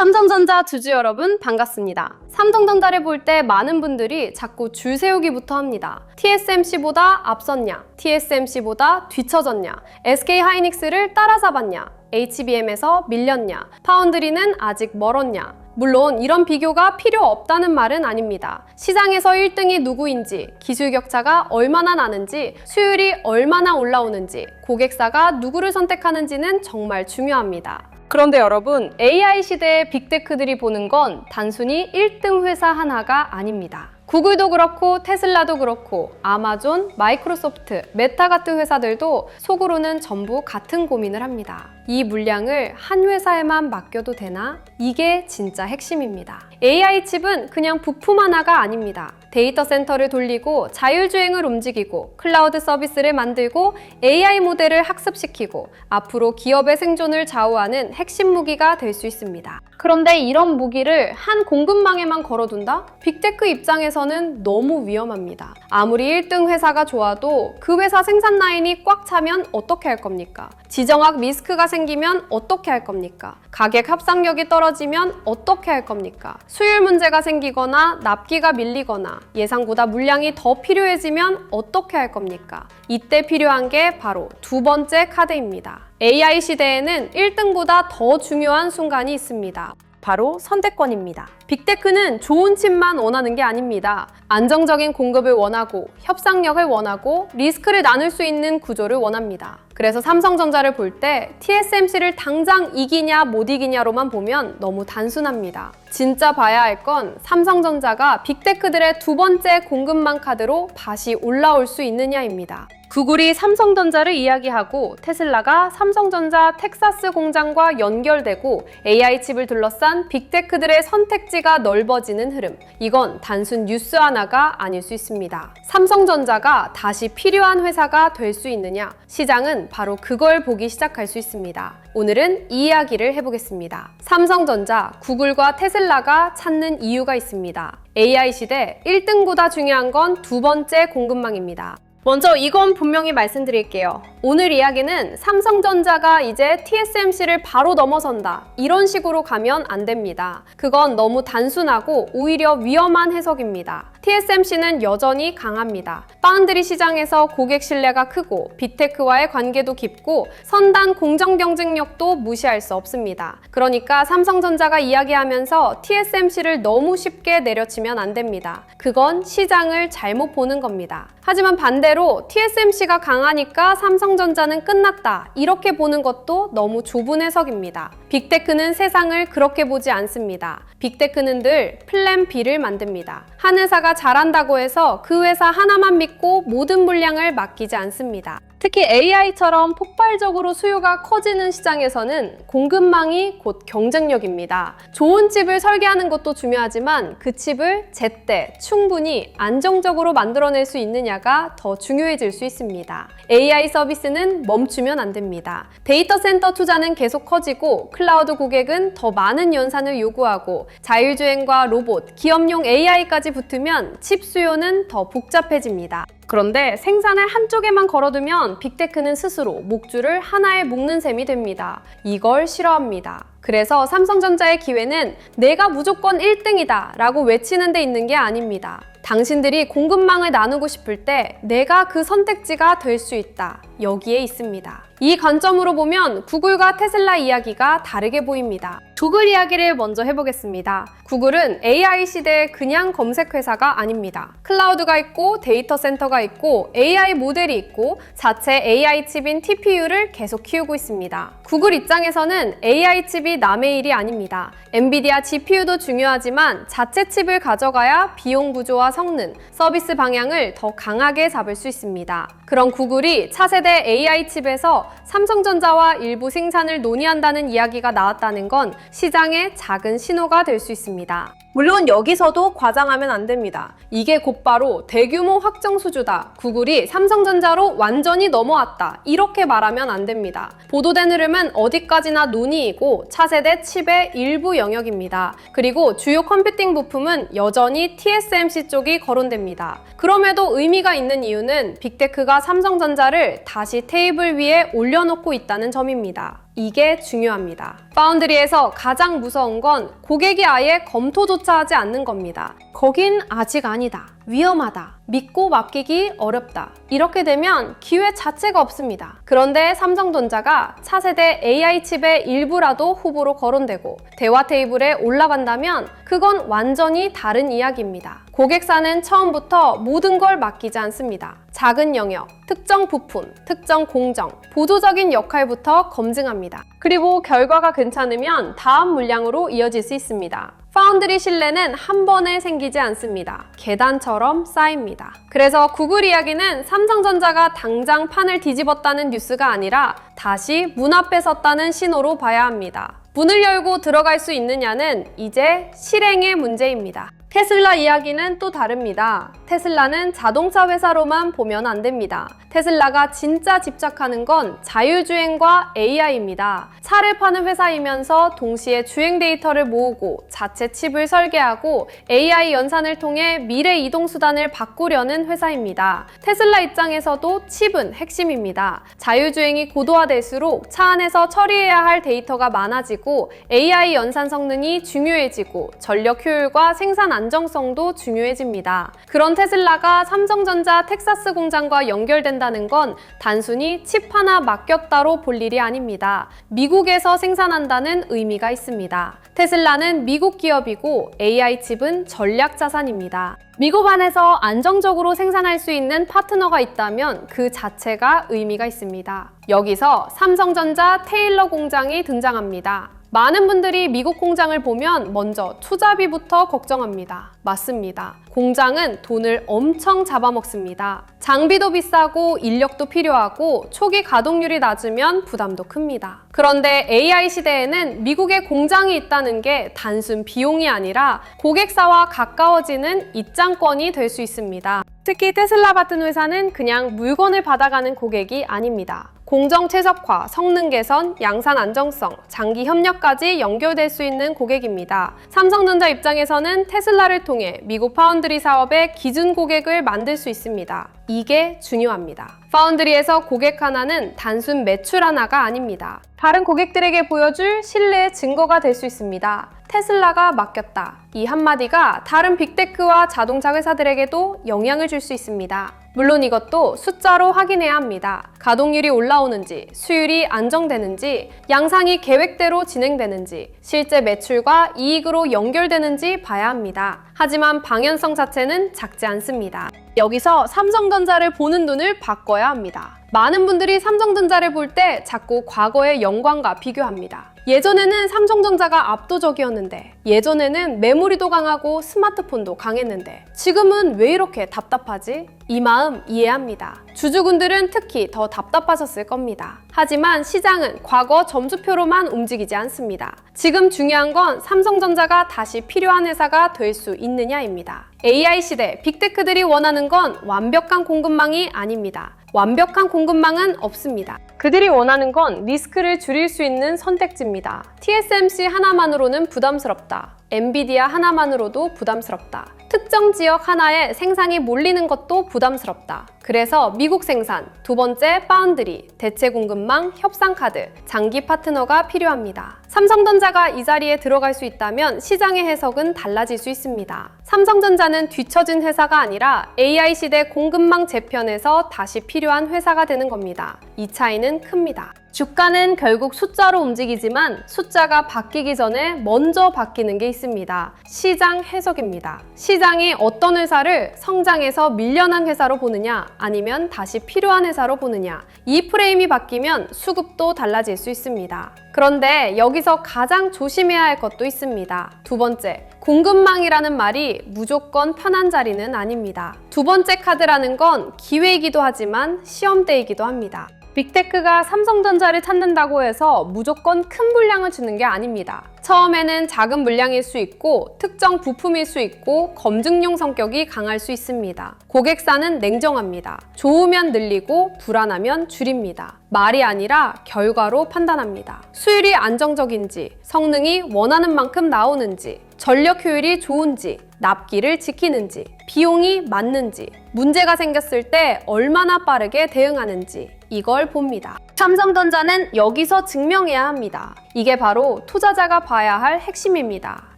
삼성전자 주주 여러분 반갑습니다. 삼성전자를 볼 때 많은 분들이 자꾸 줄 세우기부터 합니다. TSMC보다 앞섰냐, TSMC보다 뒤처졌냐, SK하이닉스를 따라잡았냐, HBM에서 밀렸냐, 파운드리는 아직 멀었냐. 물론 이런 비교가 필요 없다는 말은 아닙니다. 시장에서 1등이 누구인지, 기술 격차가 얼마나 나는지, 수율이 얼마나 올라오는지, 고객사가 누구를 선택하는지는 정말 중요합니다. 그런데 여러분, AI 시대의 빅테크들이 보는 건 단순히 1등 회사 하나가 아닙니다. 구글도 그렇고 테슬라도 그렇고 아마존, 마이크로소프트, 메타 같은 회사들도 속으로는 전부 같은 고민을 합니다. 이 물량을 한 회사에만 맡겨도 되나? 이게 진짜 핵심입니다. AI 칩은 그냥 부품 하나가 아닙니다. 데이터 센터를 돌리고 자율주행을 움직이고 클라우드 서비스를 만들고 AI 모델을 학습시키고 앞으로 기업의 생존을 좌우하는 핵심 무기가 될 수 있습니다. 그런데 이런 무기를 한 공급망에만 걸어둔다? 빅테크 입장에서는 너무 위험합니다. 아무리 1등 회사가 좋아도 그 회사 생산 라인이 꽉 차면 어떻게 할 겁니까? 지정학 리스크가 생기면 어떻게 할 겁니까? 가격 합상력이 떨어지면 어떻게 할 겁니까? 수율 문제가 생기거나 납기가 밀리거나 예상보다 물량이 더 필요해지면 어떻게 할 겁니까? 이때 필요한 게 바로 두 번째 카드입니다. AI 시대에는 1등보다 더 중요한 순간이 있습니다. 바로 선택권입니다. 빅테크는 좋은 칩만 원하는 게 아닙니다. 안정적인 공급을 원하고 협상력을 원하고 리스크를 나눌 수 있는 구조를 원합니다. 그래서 삼성전자를 볼 때 TSMC를 당장 이기냐 못 이기냐로만 보면 너무 단순합니다. 진짜 봐야 할 건 삼성전자가 빅테크들의 두 번째 공급망 카드로 다시 올라올 수 있느냐입니다. 구글이 삼성전자를 이야기하고 테슬라가 삼성전자 텍사스 공장과 연결되고 AI 칩을 둘러싼 빅테크들의 선택지가 넓어지는 흐름. 이건 단순 뉴스 하나가 아닐 수 있습니다. 삼성전자가 다시 필요한 회사가 될 수 있느냐? 시장은 바로 그걸 보기 시작할 수 있습니다. 오늘은 이 이야기를 해보겠습니다. 삼성전자, 구글과 테슬라가 찾는 이유가 있습니다. AI 시대 1등보다 중요한 건 두 번째 공급망입니다. 먼저 이건 분명히 말씀드릴게요. 오늘 이야기는 삼성전자가 이제 TSMC를 바로 넘어선다. 이런 식으로 가면 안 됩니다. 그건 너무 단순하고 오히려 위험한 해석입니다. TSMC는 여전히 강합니다. 파운드리 시장에서 고객 신뢰가 크고 빅테크와의 관계도 깊고 선단 공정 경쟁력도 무시할 수 없습니다. 그러니까 삼성전자가 이야기하면서 TSMC를 너무 쉽게 내려치면 안 됩니다. 그건 시장을 잘못 보는 겁니다. 하지만 반대로 TSMC가 강하니까 삼성전자는 끝났다. 이렇게 보는 것도 너무 좁은 해석입니다. 빅테크는 세상을 그렇게 보지 않습니다. 빅테크는 늘 플랜 B를 만듭니다. 한 회사가 잘한다고 해서 그 회사 하나만 믿고 모든 물량을 맡기지 않습니다. 특히 AI처럼 폭발적으로 수요가 커지는 시장에서는 공급망이 곧 경쟁력입니다. 좋은 칩을 설계하는 것도 중요하지만 그 칩을 제때 충분히 안정적으로 만들어낼 수 있느냐가 더 중요해질 수 있습니다. AI 서비스는 멈추면 안 됩니다. 데이터 센터 투자는 계속 커지고 클라우드 고객은 더 많은 연산을 요구하고 자율주행과 로봇, 기업용 AI까지 붙으면 칩 수요는 더 복잡해집니다. 그런데 생산을 한쪽에만 걸어두면 빅테크는 스스로 목줄을 하나에 묶는 셈이 됩니다. 이걸 싫어합니다. 그래서 삼성전자의 기회는 내가 무조건 1등이다 라고 외치는 데 있는 게 아닙니다. 당신들이 공급망을 나누고 싶을 때 내가 그 선택지가 될 수 있다. 여기에 있습니다. 이 관점으로 보면 구글과 테슬라 이야기가 다르게 보입니다. 구글 이야기를 먼저 해보겠습니다. 구글은 AI 시대의 그냥 검색 회사가 아닙니다. 클라우드가 있고 데이터 센터가 있고 AI 모델이 있고 자체 AI 칩인 TPU를 계속 키우고 있습니다. 구글 입장에서는 AI 칩이 남의 일이 아닙니다. 엔비디아 GPU도 중요하지만 자체 칩을 가져가야 비용 구조와 성능, 서비스 방향을 더 강하게 잡을 수 있습니다. 그런 구글이 차세대 AI 칩에서 삼성전자와 일부 생산을 논의한다는 이야기가 나왔다는 건 시장의 작은 신호가 될 수 있습니다. 물론 여기서도 과장하면 안 됩니다. 이게 곧바로 대규모 확정 수주다. 구글이 삼성전자로 완전히 넘어왔다. 이렇게 말하면 안 됩니다. 보도된 흐름은 어디까지나 논의이고 차세대 칩의 일부 영역입니다. 그리고 주요 컴퓨팅 부품은 여전히 TSMC 쪽이 거론됩니다. 그럼에도 의미가 있는 이유는 빅테크가 삼성전자를 다시 테이블 위에 올려놓고 있다는 점입니다. 이게 중요합니다. 파운드리에서 가장 무서운 건 고객이 아예 검토조차 하지 않는 겁니다. 거긴 아직 아니다. 위험하다. 믿고 맡기기 어렵다. 이렇게 되면 기회 자체가 없습니다. 그런데 삼성전자가 차세대 AI 칩의 일부라도 후보로 거론되고 대화 테이블에 올라간다면 그건 완전히 다른 이야기입니다. 고객사는 처음부터 모든 걸 맡기지 않습니다. 작은 영역, 특정 부품, 특정 공정, 보조적인 역할부터 검증합니다. 그리고 결과가 괜찮으면 다음 물량으로 이어질 수 있습니다. 파운드리 신뢰는 한 번에 생기지 않습니다. 계단처럼 쌓입니다. 그래서 구글 이야기는 삼성전자가 당장 판을 뒤집었다는 뉴스가 아니라 다시 문 앞에 섰다는 신호로 봐야 합니다. 문을 열고 들어갈 수 있느냐는 이제 실행의 문제입니다. 테슬라 이야기는 또 다릅니다. 테슬라는 자동차 회사로만 보면 안 됩니다. 테슬라가 진짜 집착하는 건 자율주행과 AI입니다. 차를 파는 회사이면서 동시에 주행 데이터를 모으고 자체 칩을 설계하고 AI 연산을 통해 미래 이동수단을 바꾸려는 회사입니다. 테슬라 입장에서도 칩은 핵심입니다. 자율주행이 고도화될수록 차 안에서 처리해야 할 데이터가 많아지고 AI 연산 성능이 중요해지고 전력 효율과 생산 안정성도 중요해집니다. 그런 테슬라가 삼성전자 텍사스 공장과 연결된다는 건 단순히 칩 하나 맡겼다로 볼 일이 아닙니다. 미국에서 생산한다는 의미가 있습니다. 테슬라는 미국 기업이고 AI 칩은 전략 자산입니다. 미국 안에서 안정적으로 생산할 수 있는 파트너가 있다면 그 자체가 의미가 있습니다. 여기서 삼성전자 테일러 공장이 등장합니다. 많은 분들이 미국 공장을 보면 먼저 투자비부터 걱정합니다. 맞습니다. 공장은 돈을 엄청 잡아먹습니다. 장비도 비싸고 인력도 필요하고 초기 가동률이 낮으면 부담도 큽니다. 그런데 AI 시대에는 미국에 공장이 있다는 게 단순 비용이 아니라 고객사와 가까워지는 입장권이 될 수 있습니다. 특히 테슬라 같은 회사는 그냥 물건을 받아가는 고객이 아닙니다. 공정 최적화, 성능 개선, 양산 안정성, 장기 협력까지 연결될 수 있는 고객입니다. 삼성전자 입장에서는 테슬라를 통해 미국 파운드리 사업의 기준 고객을 만들 수 있습니다. 이게 중요합니다. 파운드리에서 고객 하나는 단순 매출 하나가 아닙니다. 다른 고객들에게 보여줄 신뢰의 증거가 될 수 있습니다. 테슬라가 맡겼다. 이 한마디가 다른 빅테크와 자동차 회사들에게도 영향을 줄 수 있습니다. 물론 이것도 숫자로 확인해야 합니다. 가동률이 올라오는지, 수율이 안정되는지, 양산이 계획대로 진행되는지, 실제 매출과 이익으로 연결되는지 봐야 합니다. 하지만 방향성 자체는 작지 않습니다. 여기서 삼성전자를 보는 눈을 바꿔야 합니다. 많은 분들이 삼성전자를 볼 때 자꾸 과거의 영광과 비교합니다. 예전에는 삼성전자가 압도적이었는데, 예전에는 메모리도 강하고 스마트폰도 강했는데 지금은 왜 이렇게 답답하지? 이 마음 이해합니다. 주주분들은 특히 더 답답하셨을 겁니다. 하지만 시장은 과거 점수표로만 움직이지 않습니다. 지금 중요한 건 삼성전자가 다시 필요한 회사가 될 수 있느냐입니다. AI 시대 빅테크들이 원하는 건 완벽한 공급망이 아닙니다. 완벽한 공급망은 없습니다. 그들이 원하는 건 리스크를 줄일 수 있는 선택지입니다. TSMC 하나만으로는 부담스럽다. 엔비디아 하나만으로도 부담스럽다. 특정 지역 하나에 생산이 몰리는 것도 부담스럽다. 그래서 미국 생산, 두 번째 파운드리, 대체 공급망, 협상 카드, 장기 파트너가 필요합니다. 삼성전자가 이 자리에 들어갈 수 있다면 시장의 해석은 달라질 수 있습니다. 삼성전자는 뒤처진 회사가 아니라 AI 시대 공급망 재편에서 다시 필요한 회사가 되는 겁니다. 이 차이는 큽니다. 주가는 결국 숫자로 움직이지만 숫자가 바뀌기 전에 먼저 바뀌는 게 있습니다. 시장 해석입니다. 시장이 어떤 회사를 성장해서 밀려난 회사로 보느냐 아니면 다시 필요한 회사로 보느냐, 이 프레임이 바뀌면 수급도 달라질 수 있습니다. 그런데 여기서 가장 조심해야 할 것도 있습니다. 두 번째, 공급망이라는 말이 무조건 편한 자리는 아닙니다. 두 번째 카드라는 건 기회이기도 하지만 시험대이기도 합니다. 빅테크가 삼성전자를 찾는다고 해서 무조건 큰 물량을 주는 게 아닙니다. 처음에는 작은 물량일 수 있고 특정 부품일 수 있고 검증용 성격이 강할 수 있습니다. 고객사는 냉정합니다. 좋으면 늘리고 불안하면 줄입니다. 말이 아니라 결과로 판단합니다. 수율이 안정적인지, 성능이 원하는 만큼 나오는지, 전력 효율이 좋은지, 납기를 지키는지, 비용이 맞는지, 문제가 생겼을 때 얼마나 빠르게 대응하는지 이걸 봅니다. 삼성전자는 여기서 증명해야 합니다. 이게 바로 투자자가 봐야 할 핵심입니다.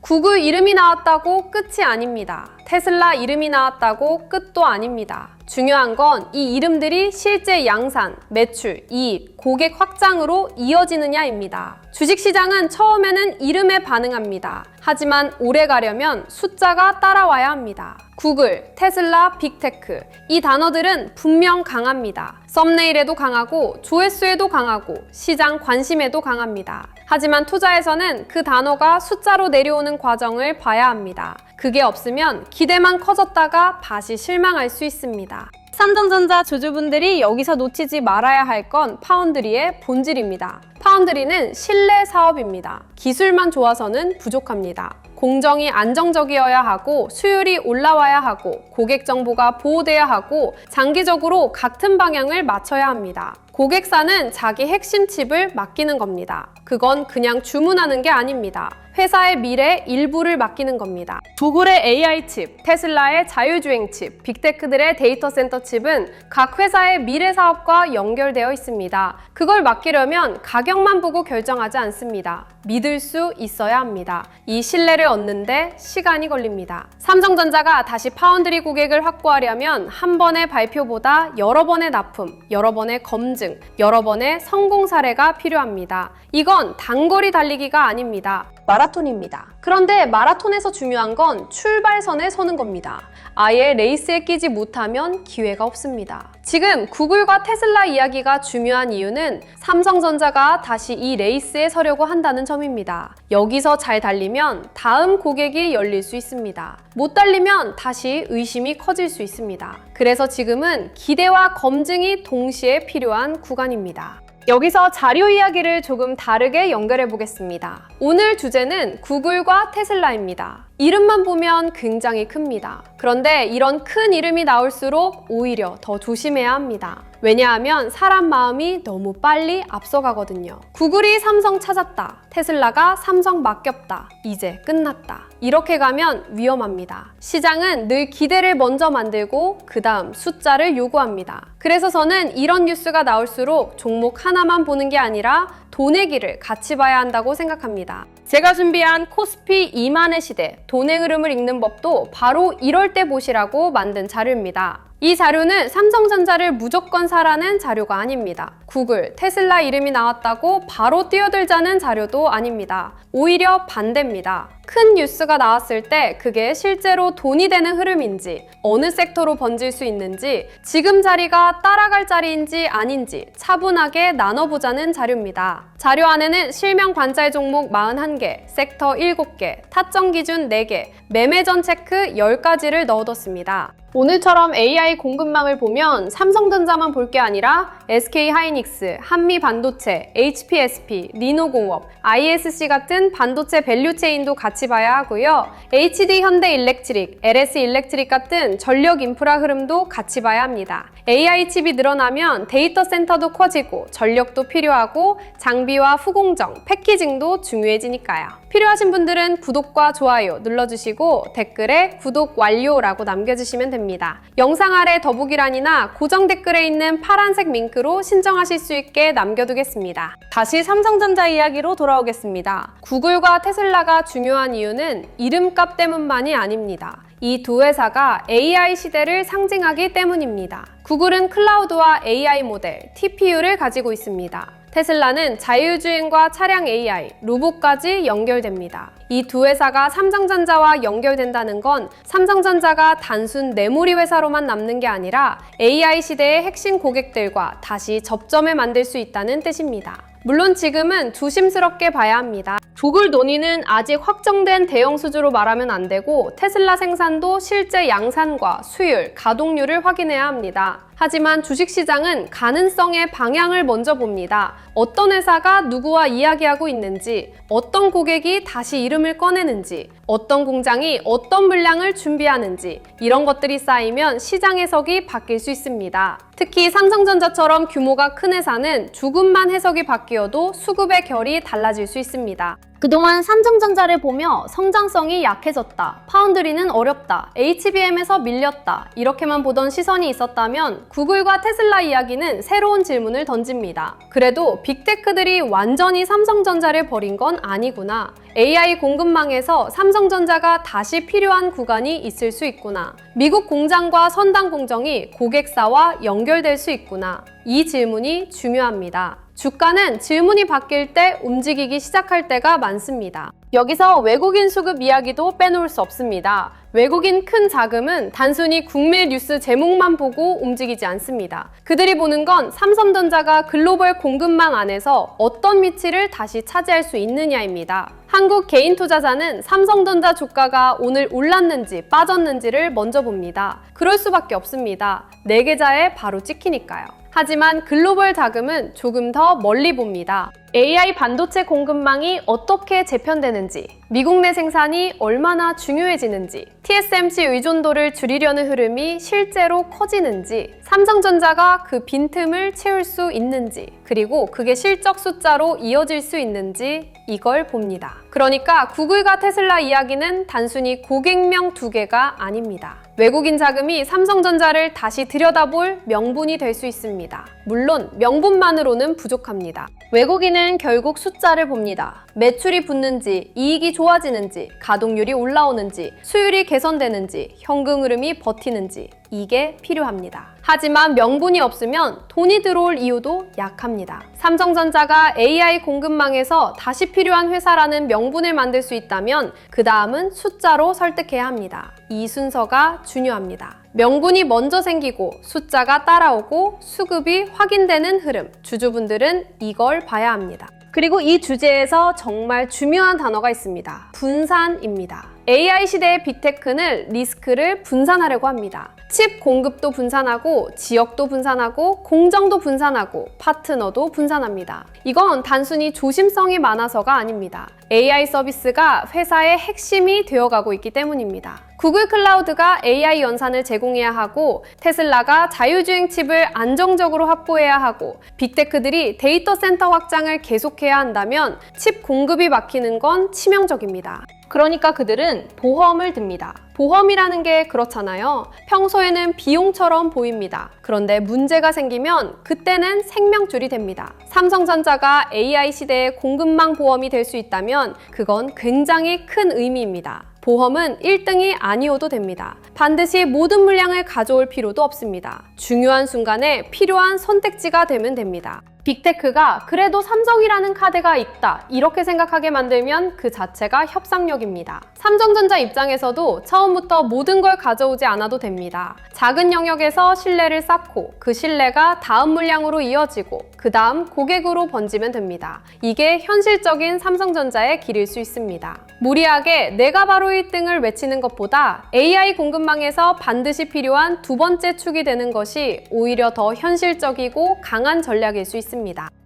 구글 이름이 나왔다고 끝이 아닙니다. 테슬라 이름이 나왔다고 끝도 아닙니다. 중요한 건 이 이름들이 실제 양산, 매출, 이익, 고객 확장으로 이어지느냐입니다. 주식시장은 처음에는 이름에 반응합니다. 하지만 오래 가려면 숫자가 따라와야 합니다. 구글, 테슬라, 빅테크 이 단어들은 분명 강합니다. 썸네일에도 강하고 조회수에도 강하고 시장 관심에도 강합니다. 하지만 투자에서는 그 단어가 숫자로 내려오는 과정을 봐야 합니다. 그게 없으면 기대만 커졌다가 다시 실망할 수 있습니다. 삼성전자 주주분들이 여기서 놓치지 말아야 할 건 파운드리의 본질입니다. 파운드리는 신뢰 사업입니다. 기술만 좋아서는 부족합니다. 공정이 안정적이어야 하고 수율이 올라와야 하고 고객 정보가 보호돼야 하고 장기적으로 같은 방향을 맞춰야 합니다. 고객사는 자기 핵심 칩을 맡기는 겁니다. 그건 그냥 주문하는 게 아닙니다. 회사의 미래 일부를 맡기는 겁니다. 구글의 AI 칩, 테슬라의 자율주행 칩, 빅테크들의 데이터 센터 칩은 각 회사의 미래 사업과 연결되어 있습니다. 그걸 맡기려면 가격만 보고 결정하지 않습니다. 믿을 수 있어야 합니다. 이 신뢰를 얻는데 시간이 걸립니다. 삼성전자가 다시 파운드리 고객을 확보하려면 한 번의 발표보다 여러 번의 납품, 여러 번의 검증, 여러 번의 성공 사례가 필요합니다. 이건 단거리 달리기가 아닙니다. 마라톤입니다. 그런데 마라톤에서 중요한 건 출발선에 서는 겁니다. 아예 레이스에 끼지 못하면 기회가 없습니다. 지금 구글과 테슬라 이야기가 중요한 이유는 삼성전자가 다시 이 레이스에 서려고 한다는 점입니다. 여기서 잘 달리면 다음 고객이 열릴 수 있습니다. 못 달리면 다시 의심이 커질 수 있습니다. 그래서 지금은 기대와 검증이 동시에 필요한 구간입니다. 여기서 자료 이야기를 조금 다르게 연결해 보겠습니다. 오늘 주제는 구글과 테슬라입니다. 이름만 보면 굉장히 큽니다. 그런데 이런 큰 이름이 나올수록 오히려 더 조심해야 합니다. 왜냐하면 사람 마음이 너무 빨리 앞서가거든요. 구글이 삼성 찾았다. 테슬라가 삼성 맡겼다. 이제 끝났다. 이렇게 가면 위험합니다. 시장은 늘 기대를 먼저 만들고 그 다음 숫자를 요구합니다. 그래서 저는 이런 뉴스가 나올수록 종목 하나만 보는 게 아니라 돈의 길을 같이 봐야 한다고 생각합니다. 제가 준비한 코스피 2만의 시대, 돈의 흐름을 읽는 법도 바로 이럴 때 보시라고 만든 자료입니다. 이 자료는 삼성전자를 무조건 사라는 자료가 아닙니다. 구글, 테슬라 이름이 나왔다고 바로 뛰어들자는 자료도 아닙니다. 오히려 반대입니다. 큰 뉴스가 나왔을 때 그게 실제로 돈이 되는 흐름인지, 어느 섹터로 번질 수 있는지, 지금 자리가 따라갈 자리인지 아닌지 차분하게 나눠보자는 자료입니다. 자료 안에는 실명 관찰 종목 41개, 섹터 7개, 타점 기준 4개, 매매 전 체크 10가지를 넣어뒀습니다. 오늘처럼 AI 공급망을 보면 삼성전자만 볼 게 아니라 SK하이닉스, 한미반도체, HPSP, 리노공업, ISC 같은 반도체 밸류체인도 같이 봐야 하고요. HD 현대일렉트릭, LS일렉트릭 같은 전력 인프라 흐름도 같이 봐야 합니다. AI 칩이 늘어나면 데이터 센터도 커지고 전력도 필요하고 장비와 후공정, 패키징도 중요해지니까요. 필요하신 분들은 구독과 좋아요 눌러주시고 댓글에 구독 완료라고 남겨주시면 됩니다. 영상 아래 더보기란이나 고정 댓글에 있는 파란색 링크로 신청하실 수 있게 남겨두겠습니다. 다시 삼성전자 이야기로 돌아오겠습니다. 구글과 테슬라가 중요한 이유는 이름값 때문만이 아닙니다. 이 두 회사가 AI 시대를 상징하기 때문입니다. 구글은 클라우드와 AI 모델, TPU를 가지고 있습니다. 테슬라는 자율주행과 차량 AI, 로봇까지 연결됩니다. 이 두 회사가 삼성전자와 연결된다는 건 삼성전자가 단순 메모리 회사로만 남는 게 아니라 AI 시대의 핵심 고객들과 다시 접점을 만들 수 있다는 뜻입니다. 물론 지금은 조심스럽게 봐야 합니다. 구글 논의는 아직 확정된 대형 수주로 말하면 안 되고 테슬라 생산도 실제 양산과 수율, 가동률을 확인해야 합니다. 하지만 주식시장은 가능성의 방향을 먼저 봅니다. 어떤 회사가 누구와 이야기하고 있는지, 어떤 고객이 다시 이름을 꺼내는지, 어떤 공장이 어떤 물량을 준비하는지 이런 것들이 쌓이면 시장 해석이 바뀔 수 있습니다. 특히 삼성전자처럼 규모가 큰 회사는 조금만 해석이 바뀌어도 수급의 결이 달라질 수 있습니다. 그동안 삼성전자를 보며 성장성이 약해졌다, 파운드리는 어렵다, HBM에서 밀렸다 이렇게만 보던 시선이 있었다면 구글과 테슬라 이야기는 새로운 질문을 던집니다. 그래도 빅테크들이 완전히 삼성전자를 버린 건 아니구나. AI 공급망에서 삼성전자가 다시 필요한 구간이 있을 수 있구나. 미국 공장과 선당 공정이 고객사와 연결될 수 있구나. 이 질문이 중요합니다. 주가는 질문이 바뀔 때 움직이기 시작할 때가 많습니다. 여기서 외국인 수급 이야기도 빼놓을 수 없습니다. 외국인 큰 자금은 단순히 국내 뉴스 제목만 보고 움직이지 않습니다. 그들이 보는 건 삼성전자가 글로벌 공급망 안에서 어떤 위치를 다시 차지할 수 있느냐입니다. 한국 개인 투자자는 삼성전자 주가가 오늘 올랐는지 빠졌는지를 먼저 봅니다. 그럴 수밖에 없습니다. 내 계좌에 바로 찍히니까요. 하지만 글로벌 자금은 조금 더 멀리 봅니다. AI 반도체 공급망이 어떻게 재편되는지, 미국 내 생산이 얼마나 중요해지는지, TSMC 의존도를 줄이려는 흐름이 실제로 커지는지, 삼성전자가 그 빈틈을 채울 수 있는지, 그리고 그게 실적 숫자로 이어질 수 있는지 이걸 봅니다. 그러니까 구글과 테슬라 이야기는 단순히 고객명 두 개가 아닙니다. 외국인 자금이 삼성전자를 다시 들여다볼 명분이 될 수 있습니다. 물론 명분만으로는 부족합니다. 외국인은 결국 숫자를 봅니다. 매출이 붙는지, 이익이 좋아지는지, 가동률이 올라오는지, 수율이 개선되는지, 현금 흐름이 버티는지 이게 필요합니다. 하지만 명분이 없으면 돈이 들어올 이유도 약합니다. 삼성전자가 AI 공급망에서 다시 필요한 회사라는 명분을 만들 수 있다면 그 다음은 숫자로 설득해야 합니다. 이 순서가 중요합니다. 명분이 먼저 생기고 숫자가 따라오고 수급이 확인되는 흐름, 주주분들은 이걸 봐야 합니다. 그리고 이 주제에서 정말 중요한 단어가 있습니다. 분산입니다. AI 시대의 빅테크는 리스크를 분산하려고 합니다. 칩 공급도 분산하고, 지역도 분산하고, 공정도 분산하고, 파트너도 분산합니다. 이건 단순히 조심성이 많아서가 아닙니다. AI 서비스가 회사의 핵심이 되어가고 있기 때문입니다. 구글 클라우드가 AI 연산을 제공해야 하고, 테슬라가 자율주행 칩을 안정적으로 확보해야 하고, 빅테크들이 데이터 센터 확장을 계속해야 한다면 칩 공급이 막히는 건 치명적입니다. 그러니까 그들은 보험을 듭니다. 보험이라는 게 그렇잖아요. 평소에는 비용처럼 보입니다. 그런데 문제가 생기면 그때는 생명줄이 됩니다. 삼성전자가 AI 시대의 공급망 보험이 될 수 있다면 그건 굉장히 큰 의미입니다. 보험은 1등이 아니어도 됩니다. 반드시 모든 물량을 가져올 필요도 없습니다. 중요한 순간에 필요한 선택지가 되면 됩니다. 빅테크가 그래도 삼성이라는 카드가 있다 이렇게 생각하게 만들면 그 자체가 협상력입니다. 삼성전자 입장에서도 처음부터 모든 걸 가져오지 않아도 됩니다. 작은 영역에서 신뢰를 쌓고 그 신뢰가 다음 물량으로 이어지고 그 다음 고객으로 번지면 됩니다. 이게 현실적인 삼성전자의 길일 수 있습니다. 무리하게 내가 바로 1등을 외치는 것보다 AI 공급망에서 반드시 필요한 두 번째 축이 되는 것이 오히려 더 현실적이고 강한 전략일 수 있습니다.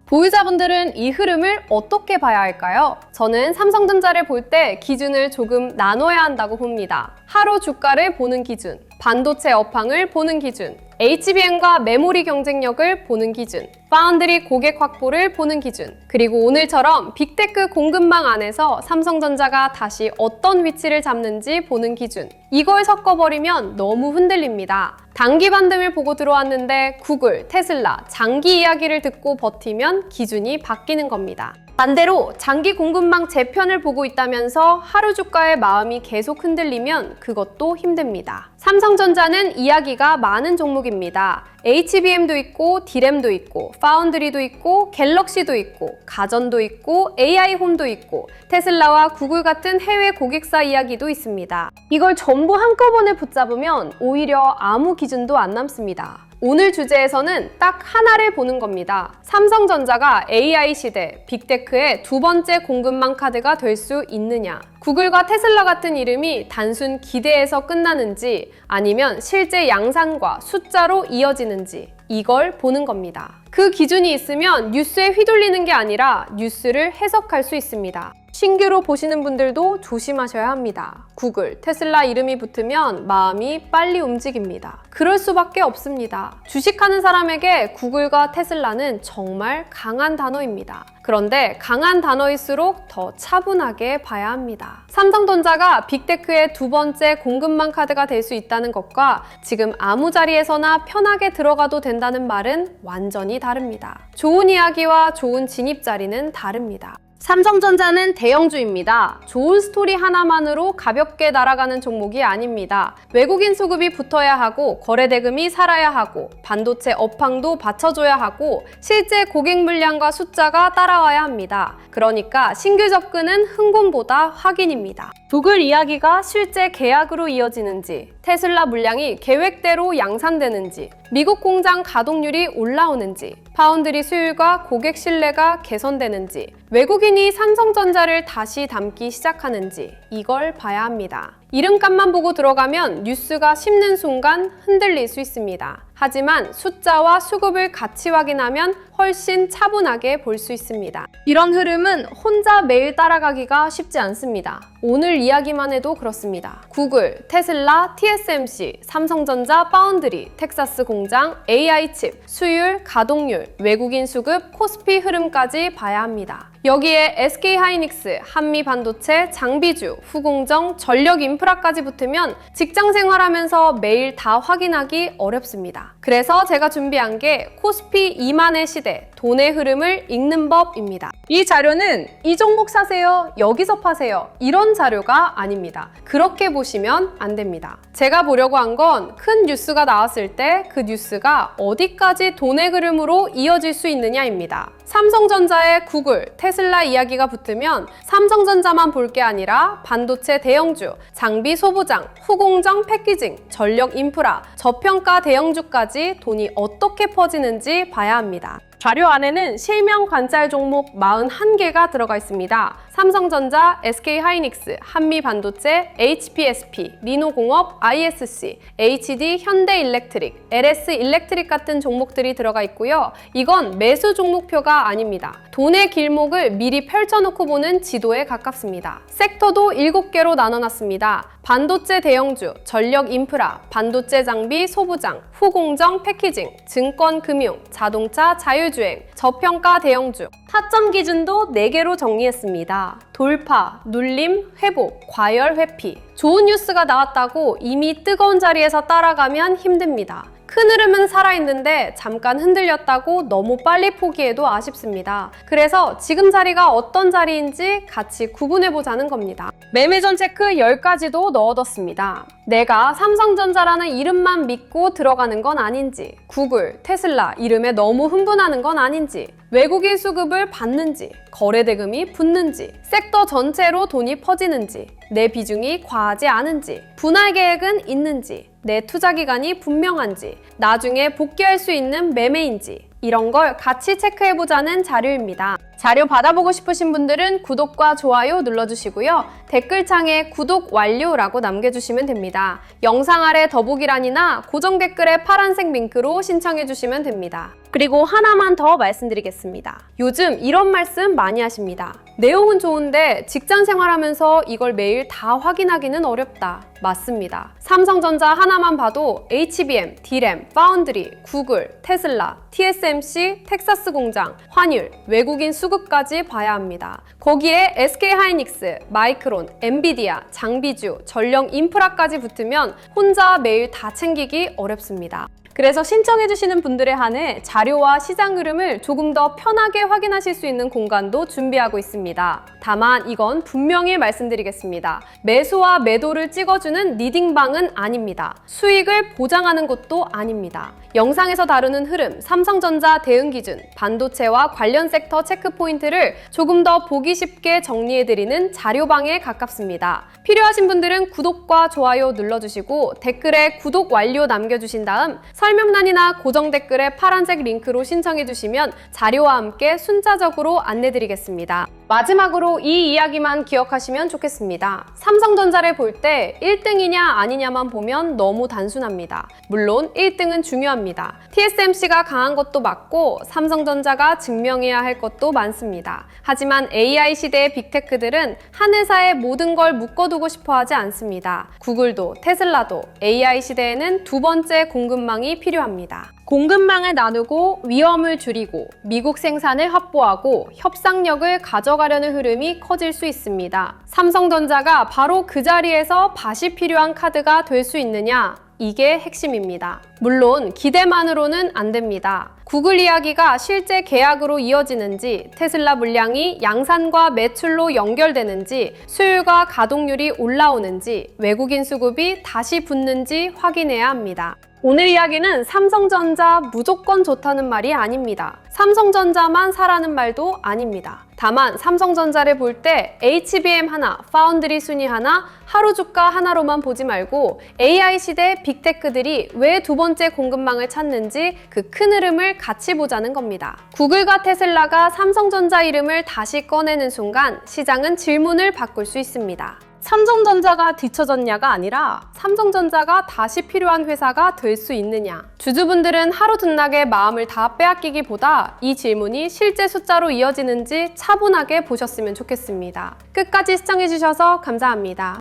보유자분들은 이 흐름을 어떻게 봐야 할까요? 저는 삼성전자를 볼 때 기준을 조금 나눠야 한다고 봅니다. 하루 주가를 보는 기준, 반도체 업황을 보는 기준, HBM과 메모리 경쟁력을 보는 기준, 파운드리 고객 확보를 보는 기준, 그리고 오늘처럼 빅테크 공급망 안에서 삼성전자가 다시 어떤 위치를 잡는지 보는 기준. 이걸 섞어버리면 너무 흔들립니다. 단기 반등을 보고 들어왔는데 구글, 테슬라, 장기 이야기를 듣고 버티면 기준이 바뀌는 겁니다. 반대로 장기 공급망 재편을 보고 있다면서 하루 주가의 마음이 계속 흔들리면 그것도 힘듭니다. 삼성전자는 이야기가 많은 종목입니다. HBM도 있고, D램도 있고, 파운드리도 있고, 갤럭시도 있고, 가전도 있고, AI 홈도 있고, 테슬라와 구글 같은 해외 고객사 이야기도 있습니다. 이걸 전부 한꺼번에 붙잡으면 오히려 아무 기준도 안 남습니다. 오늘 주제에서는 딱 하나를 보는 겁니다. 삼성전자가 AI 시대, 빅테크의 두 번째 공급망 카드가 될 수 있느냐. 구글과 테슬라 같은 이름이 단순 기대에서 끝나는지 아니면 실제 양산과 숫자로 이어지는지 이걸 보는 겁니다. 그 기준이 있으면 뉴스에 휘둘리는 게 아니라 뉴스를 해석할 수 있습니다. 신규로 보시는 분들도 조심하셔야 합니다. 구글, 테슬라 이름이 붙으면 마음이 빨리 움직입니다. 그럴 수밖에 없습니다. 주식하는 사람에게 구글과 테슬라는 정말 강한 단어입니다. 그런데 강한 단어일수록 더 차분하게 봐야 합니다. 삼성전자가 빅테크의 두 번째 공급망 카드가 될 수 있다는 것과 지금 아무 자리에서나 편하게 들어가도 된다는 말은 완전히 다릅니다. 좋은 이야기와 좋은 진입 자리는 다릅니다. 삼성전자는 대형주입니다. 좋은 스토리 하나만으로 가볍게 날아가는 종목이 아닙니다. 외국인 수급이 붙어야 하고 거래 대금이 살아야 하고 반도체 업황도 받쳐줘야 하고 실제 고객 물량과 숫자가 따라와야 합니다. 그러니까 신규 접근은 흥분보다 확인입니다. 구글 이야기가 실제 계약으로 이어지는지, 테슬라 물량이 계획대로 양산되는지, 미국 공장 가동률이 올라오는지, 파운드리 수율과 고객 신뢰가 개선되는지, 외국인이 삼성전자를 다시 담기 시작하는지 이걸 봐야 합니다. 이름값만 보고 들어가면 뉴스가 씹는 순간 흔들릴 수 있습니다. 하지만 숫자와 수급을 같이 확인하면 훨씬 차분하게 볼 수 있습니다. 이런 흐름은 혼자 매일 따라가기가 쉽지 않습니다. 오늘 이야기만 해도 그렇습니다. 구글, 테슬라, TSMC, 삼성전자, 파운드리, 텍사스 공장, AI 칩, 수율, 가동률, 외국인 수급, 코스피 흐름까지 봐야 합니다. 여기에 SK하이닉스, 한미반도체, 장비주, 후공정, 전력 인프라까지 붙으면 직장 생활하면서 매일 다 확인하기 어렵습니다. 그래서 제가 준비한 게 코스피 2만의 시대, 돈의 흐름을 읽는 법입니다. 이 자료는 이 종목 사세요, 여기서 파세요 이런 자료가 아닙니다. 그렇게 보시면 안 됩니다. 제가 보려고 한 건 큰 뉴스가 나왔을 때 그 뉴스가 어디까지 돈의 흐름으로 이어질 수 있느냐입니다. 삼성전자의 구글, 테슬라 이야기가 붙으면 삼성전자만 볼 게 아니라 반도체 대형주, 장비 소부장, 후공정 패키징, 전력 인프라, 저평가 대형주까지 돈이 어떻게 퍼지는지 봐야 합니다. 자료 안에는 실명 관찰 종목 41개가 들어가 있습니다. 삼성전자, SK하이닉스, 한미반도체, HPSP, 리노공업, ISC, HD 현대일렉트릭, LS일렉트릭 같은 종목들이 들어가 있고요. 이건 매수 종목표가 아닙니다. 돈의 길목을 미리 펼쳐놓고 보는 지도에 가깝습니다. 섹터도 7개로 나눠놨습니다. 반도체 대형주, 전력 인프라, 반도체 장비 소부장, 후공정 패키징, 증권 금융, 자동차 자율주행, 저평가 대형주. 타점 기준도 4개로 정리했습니다. 돌파, 눌림, 회복, 과열, 회피. 좋은 뉴스가 나왔다고 이미 뜨거운 자리에서 따라가면 힘듭니다. 큰 흐름은 살아있는데 잠깐 흔들렸다고 너무 빨리 포기해도 아쉽습니다. 그래서 지금 자리가 어떤 자리인지 같이 구분해보자는 겁니다. 매매전 체크 10가지도 넣어뒀습니다. 내가 삼성전자라는 이름만 믿고 들어가는 건 아닌지, 구글, 테슬라 이름에 너무 흥분하는 건 아닌지, 외국인 수급을 받는지, 거래 대금이 붙는지, 섹터 전체로 돈이 퍼지는지, 내 비중이 과하지 않은지, 분할 계획은 있는지, 내 투자 기간이 분명한지, 나중에 복귀할 수 있는 매매인지 이런 걸 같이 체크해보자는 자료입니다. 자료 받아보고 싶으신 분들은 구독과 좋아요 눌러주시고요. 댓글창에 구독 완료라고 남겨주시면 됩니다. 영상 아래 더보기란이나 고정 댓글에 파란색 링크로 신청해주시면 됩니다. 그리고 하나만 더 말씀드리겠습니다. 요즘 이런 말씀 많이 하십니다. 내용은 좋은데 직장 생활하면서 이걸 매일 다 확인하기는 어렵다. 맞습니다. 삼성전자 하나만 봐도 HBM, D램, 파운드리, 구글, 테슬라, TSMC, 텍사스 공장, 환율, 외국인 수급까지 봐야 합니다. 거기에 SK하이닉스, 마이크론, 엔비디아, 장비주, 전력 인프라까지 붙으면 혼자 매일 다 챙기기 어렵습니다. 그래서 신청해주시는 분들에 한해 자료와 시장 흐름을 조금 더 편하게 확인하실 수 있는 공간도 준비하고 있습니다. 다만 이건 분명히 말씀드리겠습니다. 매수와 매도를 찍어주는 리딩방은 아닙니다. 수익을 보장하는 것도 아닙니다. 영상에서 다루는 흐름, 삼성전자 대응 기준, 반도체와 관련 섹터 체크 포인트를 조금 더 보기 쉽게 정리해드리는 자료방에 가깝습니다. 필요하신 분들은 구독과 좋아요 눌러주시고 댓글에 구독 완료 남겨주신 다음 설명란이나 고정 댓글에 파란색 링크로 신청해주시면 자료와 함께 순차적으로 안내드리겠습니다. 마지막으로 이 이야기만 기억하시면 좋겠습니다. 삼성전자를 볼 때 1등이냐 아니냐만 보면 너무 단순합니다. 물론 1등은 중요합니다. 합니다. TSMC가 강한 것도 맞고 삼성전자가 증명해야 할 것도 많습니다. 하지만 AI 시대의 빅테크들은 한 회사에 모든 걸 묶어두고 싶어 하지 않습니다. 구글도 테슬라도 AI 시대에는 두 번째 공급망이 필요합니다. 공급망을 나누고 위험을 줄이고 미국 생산을 확보하고 협상력을 가져가려는 흐름이 커질 수 있습니다. 삼성전자가 바로 그 자리에서 밭이 필요한 카드가 될 수 있느냐? 이게 핵심입니다. 물론 기대만으로는 안 됩니다. 구글 이야기가 실제 계약으로 이어지는지, 테슬라 물량이 양산과 매출로 연결되는지, 수율과 가동률이 올라오는지, 외국인 수급이 다시 붙는지 확인해야 합니다. 오늘 이야기는 삼성전자 무조건 좋다는 말이 아닙니다. 삼성전자만 사라는 말도 아닙니다. 다만 삼성전자를 볼 때 HBM 하나, 파운드리 순위 하나, 하루 주가 하나로만 보지 말고 AI 시대 빅테크들이 왜 두 번째 공급망을 찾는지 그 큰 흐름을 같이 보자는 겁니다. 구글과 테슬라가 삼성전자 이름을 다시 꺼내는 순간 시장은 질문을 바꿀 수 있습니다. 삼성전자가 뒤처졌냐가 아니라 삼성전자가 다시 필요한 회사가 될 수 있느냐. 주주분들은 하루 등락에 마음을 다 빼앗기기보다 이 질문이 실제 숫자로 이어지는지 차분하게 보셨으면 좋겠습니다. 끝까지 시청해주셔서 감사합니다.